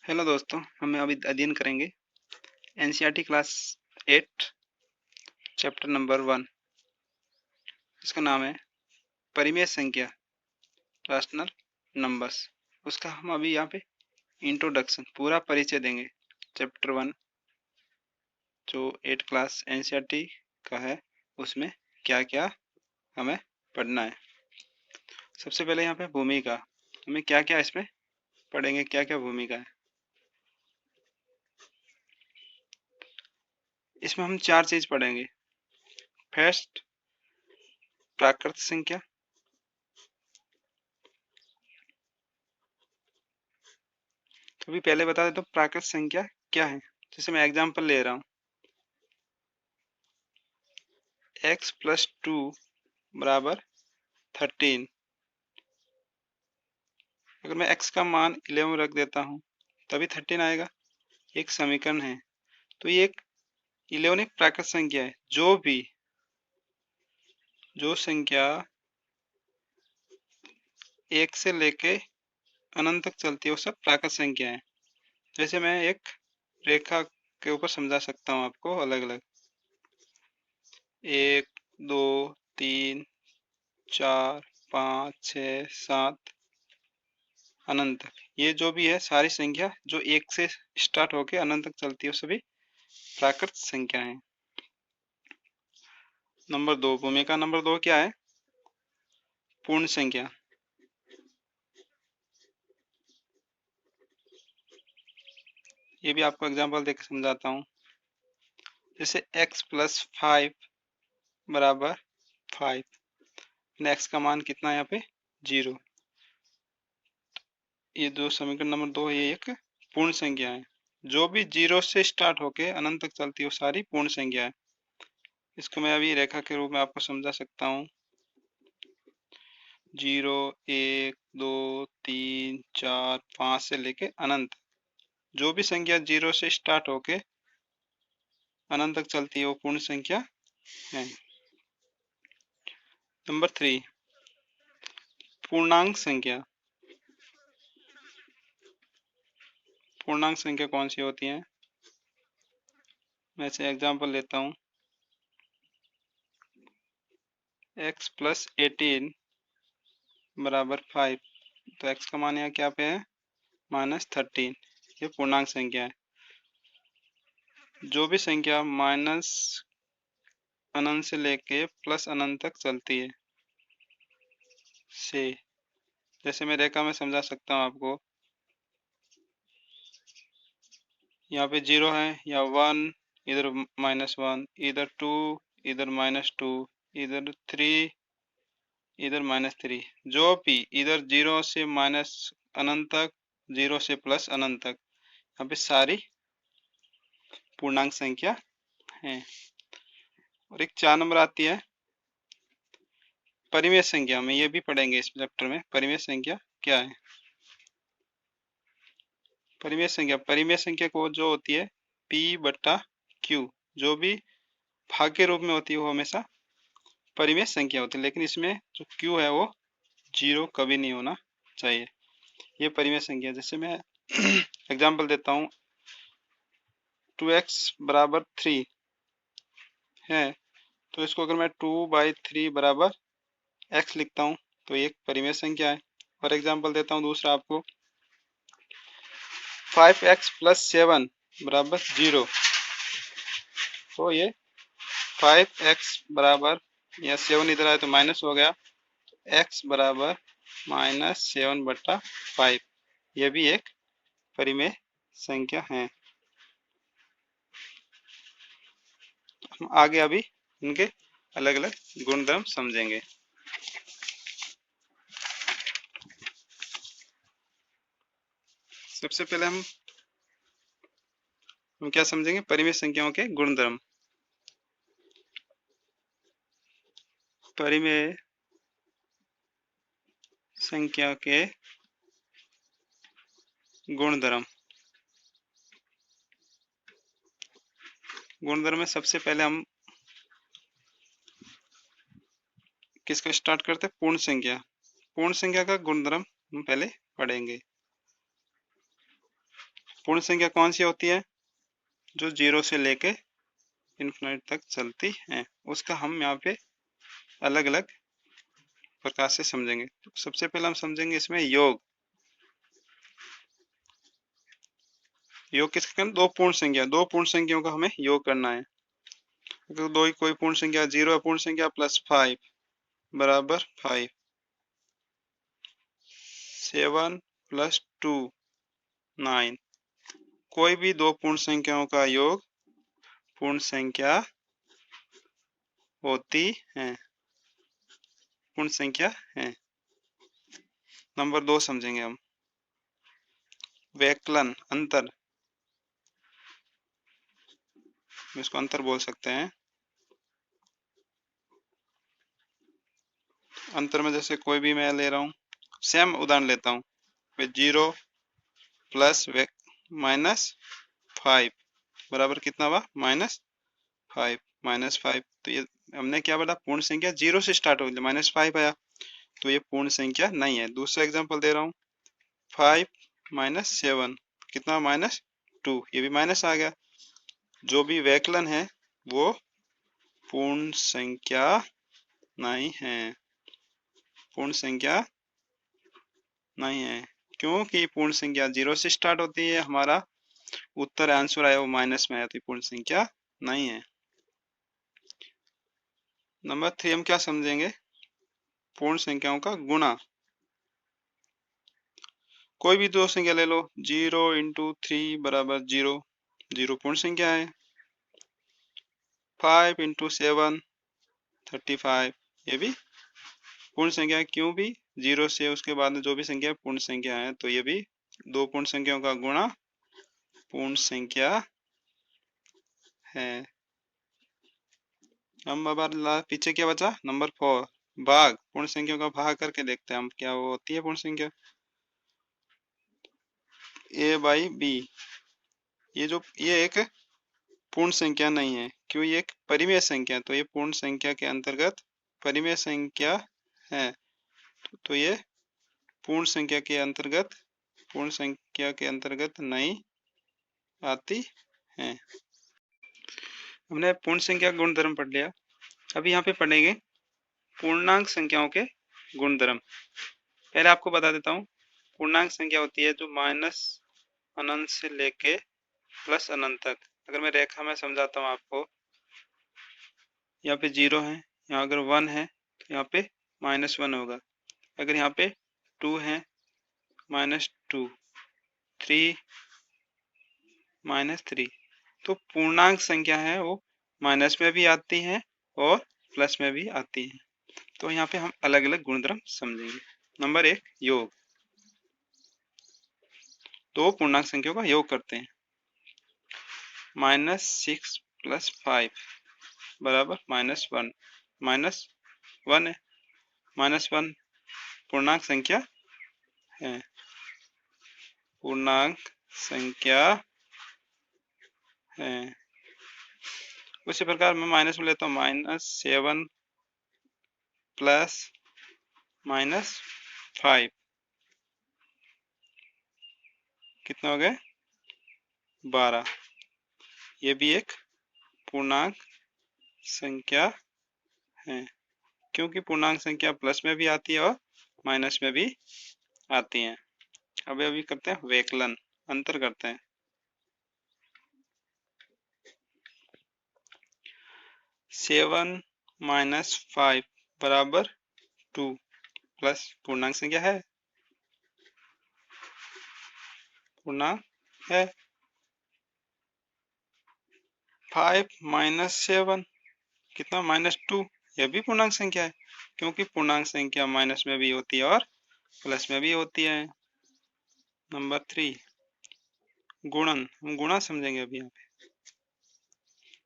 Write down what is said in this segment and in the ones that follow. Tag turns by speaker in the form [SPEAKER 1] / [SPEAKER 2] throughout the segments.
[SPEAKER 1] Hello दोस्तों, हम अभी अध्ययन करेंगे एनसीईआरटी क्लास 8 चैप्टर नंबर 1। इसका नाम है परिमेय संख्या, राशनल नंबर्स। उसका हम अभी यहाँ पे इंट्रोडक्शन, पूरा परिचय देंगे। चैप्टर 1 जो 8 क्लास एनसीईआरटी का है, उसमें क्या क्या हमें पढ़ना है। सबसे पहले यहाँ पे भूमिका, हमें क्या क्या इसमें पढ़ेंगे, क्या क्या भूमिका है। इसमें हम 4 चीज पढ़ेंगे। फर्स्ट, प्राकृत संख्या। तो अभी पहले बता देता हूँ प्राकृत संख्या क्या है। जैसे मैं एग्जांपल ले रहा हूँ, x + 2 = 13। अगर मैं x का मान 11 रख देता हूँ तभी 13 आएगा। एक समीकरण है। तो ये एक 11 एक प्राकृत संख्या है। जो संख्या 1 से लेके अनंत तक चलती है वो सब प्राकृत संख्या है। जैसे मैं एक रेखा के ऊपर समझा सकता हूँ आपको अलग अलग। 1, 2, 3, 4, 5, 6, 7 अनंत तक। ये जो भी है सारी संख्या जो 1 से स्टार्ट होके अनंत तक चलती है वो सभी प्राकृत संख्या है। नंबर 2, भूमिका नंबर 2 क्या है? पूर्ण संख्या। ये भी आपको एग्जांपल देकर समझाता हूँ। जैसे x + 5 = 5। x का मान कितना है यहाँ पे? 0। ये जो समीकरण नंबर 2 है ये एक पूर्ण संख्या है। जो भी 0 से स्टार्ट होके अनंत तक चलती है वो सारी पूर्ण संख्या है। इसको मैं अभी रेखा के रूप में आपको समझा सकता हूँ। 0, 1, 2, 3, 4, 5 से लेके अनंत। जो भी संख्या 0 से स्टार्ट होके अनंत तक चलती है वो पूर्ण संख्या है। नंबर 3, पूर्णांक संख्या। पूर्णांक संख्या कौन सी होती है? मैं से एग्जांपल लेता हूँ। x + 18 = 5। तो x का मान यहाँ क्या पे है? -13। ये पूर्णांक संख्या है। जो भी संख्या माइनस अनंत से लेके प्लस अनंत तक चलती है से, जैसे मैं रेखा में समझा सकता हूँ आपको। यहाँ पे 0 है या 1, इधर -1, इधर 2, इधर -2, इधर 3, इधर -3। जो भी इधर 0 से माइनस अनंत तक, 0 से प्लस अनंत तक, यहाँ पे सारी पूर्णांक संख्या है। और एक 4 नंबर आती है परिमेय संख्या में। ये भी पढ़ेंगे इस चैप्टर में। परिमेय संख्या क्या है? परिमेय संख्या को जो होती है p/q, जो भी भाग के रूप में होती है वो हमेशा परिमेय संख्या होती है। लेकिन इसमें जो q है वो 0 कभी नहीं होना चाहिए। ये परिमेय संख्या। जैसे मैं एग्जांपल देता हूँ, 2x = 3 है। तो इसको अगर मैं 2/3 = x लिखता हूँ तो ये एक परिमेय संख्या है। और एग्जांपल देता हूँ दूसरा आपको, 5x + 7 = 0। तो ये 5x बराबर, या 7 इधर आए तो माइनस हो गया, x बराबर -7/5। यह भी एक परिमेय संख्या है। हम आगे अभी इनके अलग अलग गुणधर्म समझेंगे। सबसे पहले हम क्या समझेंगे? परिमेय संख्याओं के गुणधर्म। परिमेय संख्या के गुणधर्म। गुणधर्म में सबसे पहले हम किसका स्टार्ट करते हैं? पूर्ण संख्या। पूर्ण संख्या का गुणधर्म हम पहले पढ़ेंगे। पूर्ण संख्या कौन सी होती है? जो 0 से लेके इन्फिनिटी तक चलती है, उसका हम यहाँ पे अलग अलग प्रकार से समझेंगे। तो सबसे पहले हम समझेंगे इसमें योग। योग किसका करना? दो पूर्ण संख्याओं का हमें योग करना है। तो दो ही कोई पूर्ण संख्या 0 है, पूर्ण संख्या प्लस 5 बराबर 5, 7 प्लस 2 9। कोई भी दो पूर्ण संख्याओं का योग पूर्ण संख्या होती है, पूर्ण संख्या है। नंबर 2 समझेंगे हम, वैकलन, अंतर। इसको अंतर बोल सकते हैं। अंतर में जैसे कोई भी मैं ले रहा हूँ, सेम उदाहरण लेता हूँ, 0 प्लस माइनस 5 बराबर कितना हुआ? -5, -5। तो ये हमने क्या बोला? पूर्ण संख्या 0 से स्टार्ट हो गई, -5 आया, तो ये पूर्ण संख्या नहीं है। दूसरा एग्जांपल दे रहा हूँ, 5 - 7 कितना? -2, ये भी माइनस आ गया। जो भी वैकलन है वो पूर्ण संख्या नहीं है, पूर्ण संख्या नहीं है। क्योंकि पूर्ण संख्या 0 से स्टार्ट होती है, हमारा उत्तर आंसर आया वो माइनस में आया, तो पूर्ण संख्या नहीं है। नंबर 3 हम क्या समझेंगे? पूर्ण संख्याओं का गुणा। कोई भी दो संख्या ले लो, 0 × 3 बराबर 0, 0 पूर्ण संख्या है। 5 × 7 35, ये भी पूर्ण संख्या है। क्यों भी 0 से उसके बाद में जो भी संख्या पूर्ण संख्या है, तो ये भी दो पूर्ण संख्याओं का गुणा पूर्ण संख्या है। हम अब पीछे क्या बचा? नंबर 4, भाग। पूर्ण संख्याओं का भाग करके देखते हैं हम क्या वो होती है पूर्ण संख्या। a/b, ये एक पूर्ण संख्या नहीं है। क्यों? ये एक परिमेय संख्या है, तो ये पूर्ण संख्या के अंतर्गत परिमेय संख्या है, तो ये पूर्ण संख्या के अंतर्गत नहीं आती है। हमने पूर्ण संख्या का गुणधर्म पढ़ लिया। अभी यहाँ पे पढ़ेंगे पूर्णांक संख्याओं के गुणधर्म। पहले आपको बता देता हूँ, पूर्णांक संख्या होती है जो -अनंत से लेके प्लस अनंत तक। अगर मैं रेखा में समझाता हूँ आपको, यहाँ पे 0 है, यहाँ अगर 1 है तो यहाँ पे -1 होगा। अगर यहाँ पे 2 है, -2, 3 -3। तो पूर्णांक संख्या है वो माइनस में भी आती है और प्लस में भी आती है। तो यहाँ पे हम अलग अलग गुणधर्म समझेंगे। नंबर 1, योग। दो पूर्णांक संख्याओं का योग करते हैं। -6 + 5 बराबर -1, -1 है। -1 पूर्णांक संख्या है, पूर्णांक संख्या है। उसी प्रकार मैं माइनस में लेता हूँ, -7 + -5 कितना हो गया? 12। ये भी एक पूर्णांक संख्या है, क्योंकि पूर्णांक संख्या प्लस में भी आती है और माइनस में भी आती है। अभी करते हैं वैकलन, अंतर करते हैं। 7 - 5 बराबर 2 प्लस पूर्णांक संख्या है, पूर्णांक है। 5 - 7 कितना? -2, यह भी पूर्णांक संख्या है, क्योंकि पूर्णांक संख्या माइनस में भी होती है और प्लस में भी होती है। नंबर 3, गुणन। हम गुणा समझेंगे अभी। यहाँ पे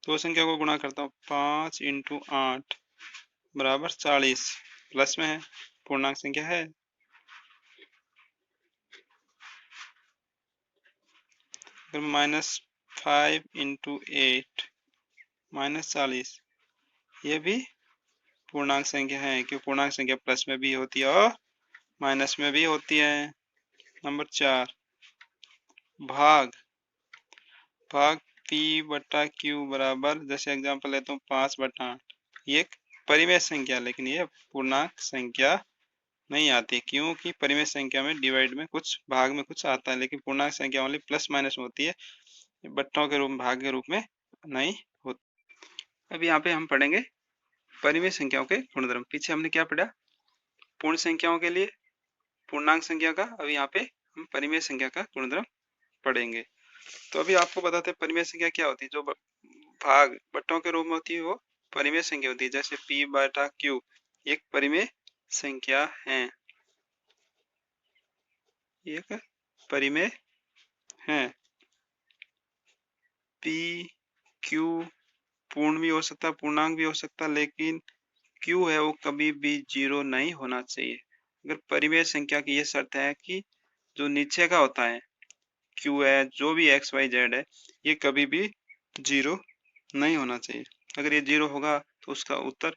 [SPEAKER 1] दो संख्या को गुणा करता हूँ, 5 × 8 बराबर 40, प्लस में है, पूर्णांक संख्या है। अगर -5 × 8 -40, ये भी पूर्णांक संख्या है, क्योंकि पूर्णांक संख्या प्लस में भी होती है और माइनस में भी होती है। नंबर 4, भाग। भाग P बटा Q बराबर, जैसे एग्जांपल लेता हूँ 5/8। ये एक परिमेय संख्या, लेकिन ये पूर्णांक संख्या नहीं आती, क्योंकि परिमेय संख्या में डिवाइड में कुछ भाग में कुछ आता है, लेकिन पूर्णांक संख्या ओनली प्लस माइनस होती है, बट्टों के रूप में, भाग के रूप में नहीं होती। अब यहाँ पे हम पढ़ेंगे परिमेय संख्याओं के गुणधर्म। पीछे हमने क्या पढ़ा? पूर्ण संख्याओं के लिए पूर्णांक संख्या का। अब यहाँ पे हम परिमेय संख्या का गुणधर्म पढ़ेंगे। तो अभी आपको बताते हैं परिमेय संख्या क्या होती है। जो भाग बट्टों के रूप में होती है वो परिमेय संख्या होती है। जैसे P बटा Q एक परिमेय संख्या है, एक परिमेय है। P Q पूर्ण भी हो सकता है, पूर्णांक भी हो सकता है, लेकिन Q है वो कभी भी 0 नहीं होना चाहिए। अगर परिमेय संख्या की ये शर्त है कि जो नीचे का होता है Q है, जो भी x y z है, ये कभी भी 0 नहीं होना चाहिए। अगर ये 0 होगा तो उसका उत्तर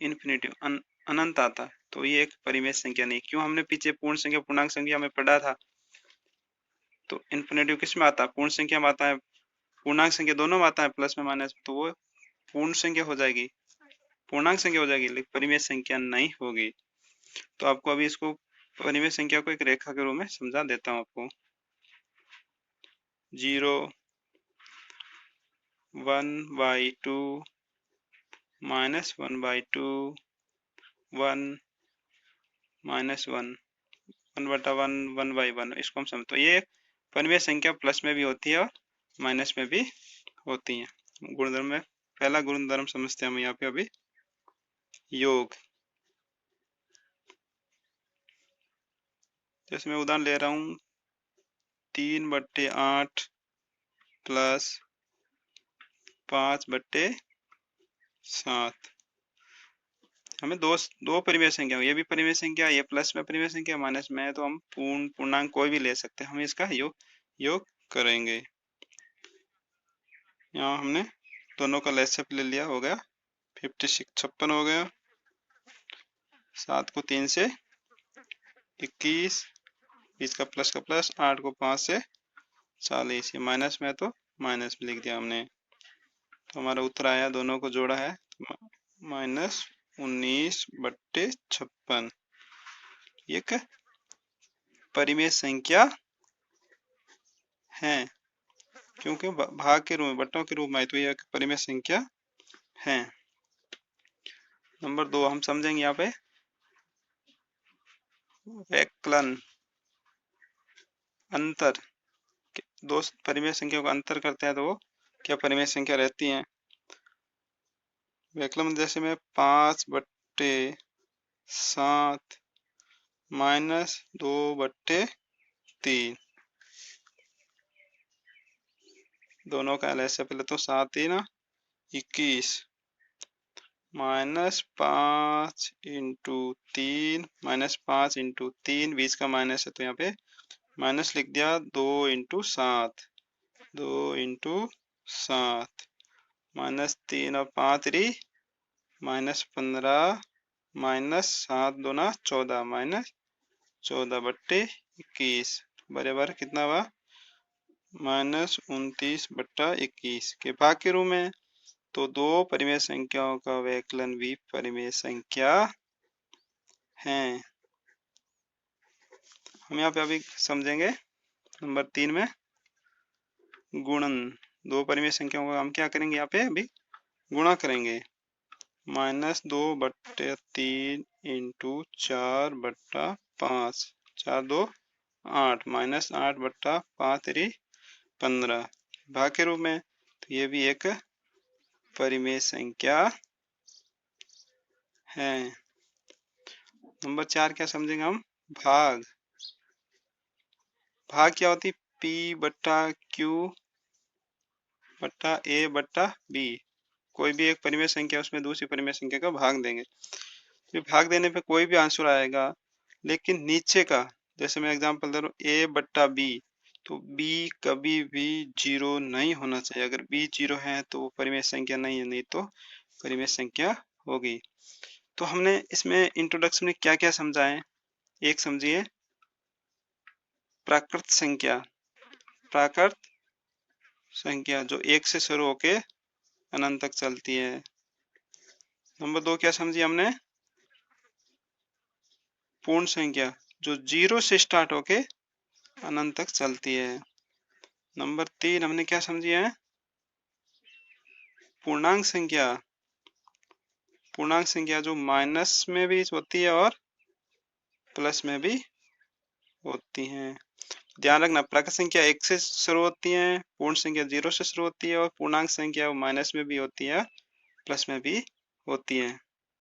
[SPEAKER 1] इन्फिनिटिव अनंत आता है, तो ये एक परिमेय संख्या नहीं। क्यों? हमने पीछे पूर्ण संख्या पूर्णांक संख्या में पढ़ा था। तो इन्फिनिटिव किस में आता है? पूर्ण संख्या में आता है, पूर्णांक संख्या दोनों में आता है, प्लस में माइनस, तो वो पूर्ण संख्या हो जाएगी, पूर्णांक संख्या हो जाएगी, लेकिन परिमेय संख्या नहीं होगी। तो आपको अभी इसको परिमेय संख्या को एक रेखा के रूप में समझा देता हूँ आपको। 0 1/2 -1/2 1 -1 1/1 1/1, इसको हम समझ। तो ये परिमेय संख्या प्लस में भी होती है और माइनस में भी होती है। गुणधर्म में पहला गुणधर्म समझते हैं हम यहाँ पे अभी, योग। जैसे मैं उदाहरण ले रहा हूँ 3/8 प्लस 5/7। हमें दो परिमेय संख्या, ये भी परिमेय संख्या, ये प्लस में परिमेय संख्या, माइनस में है, तो हम पूर्णांक कोई भी ले सकते हैं। हम इसका योग करेंगे। यहाँ हमने दोनों का लेट्सअप ले लिया, हो गया 56 हो गया। 7 को 3 से 21, 20 का प्लस 8 को 5 से 40, ये माइनस में है तो माइनस में लिख दिया हमने। तो हमारा उत्तर आया, दोनों को जोड़ा है, -19/56। एक परिमेय संख्या है, क्योंकि भाग के रूप में, बट्टों के रूप में, तो यह परिमेय संख्या है। नंबर 2 हम समझेंगे यहाँ पे व्यवकलन, अंतर। दो परिमेय संख्या को अंतर करते हैं तो वो क्या परिमेय संख्या रहती है। व्यवकलन जैसे में 5/7 -2/3, दोनों का ऐसे पहले तो 7 ही ना 21 -5 × 3 -5 × 3, 20 का माइनस है तो यहाँ पे माइनस लिख दिया। 2 × 7, 2 × 7 -3 और 5 री -15 -7 2 ना 14 -14/21 बराबर कितना हुआ? -29/21 के भाग के रूप में। तो दो परिमेय संख्याओं का व्यवकलन भी परिमेय संख्या है। हम यहाँ पे अभी समझेंगे नंबर 3 में गुणन। दो परिमेय संख्याओं का हम क्या करेंगे, यहाँ पे अभी गुणा करेंगे। -2/3 × 4/5, 4 2 8 -8/5 री 15 भाग के रूप में। तो ये भी एक परिमेय संख्या है। नंबर 4 क्या समझेंगे हम? भाग। भाग क्या होती? P/Q/A/B। कोई भी एक परिमेय संख्या, उसमें दूसरी परिमेय संख्या का भाग देंगे। तो भाग देने पे कोई भी आंसर आएगा, लेकिन नीचे का, जैसे मैं एग्जांपल दे रहा हूँ A/B, तो B कभी भी 0 नहीं होना चाहिए। अगर B 0 है तो वो परिमेय संख्या नहीं है, नहीं तो परिमेय संख्या होगी। तो हमने इसमें इंट्रोडक्शन में क्या क्या समझा है? एक समझिए प्राकृत संख्या। प्राकृत संख्या जो 1 से शुरू होके अनंत तक चलती है। नंबर 2 क्या समझी हमने? पूर्ण संख्या जो 0 से स्टार्ट होके अनंत तक चलती है। नंबर 3 हमने क्या समझी है? पूर्णांक संख्या, पूर्णांक संख्या जो माइनस में भी होती है और प्लस में भी होती हैं। ध्यान रखना, प्राकृत संख्या 1 से शुरू होती है, पूर्ण संख्या 0 से शुरू होती है और पूर्णांक संख्या माइनस में भी होती है, प्लस में भी होती है।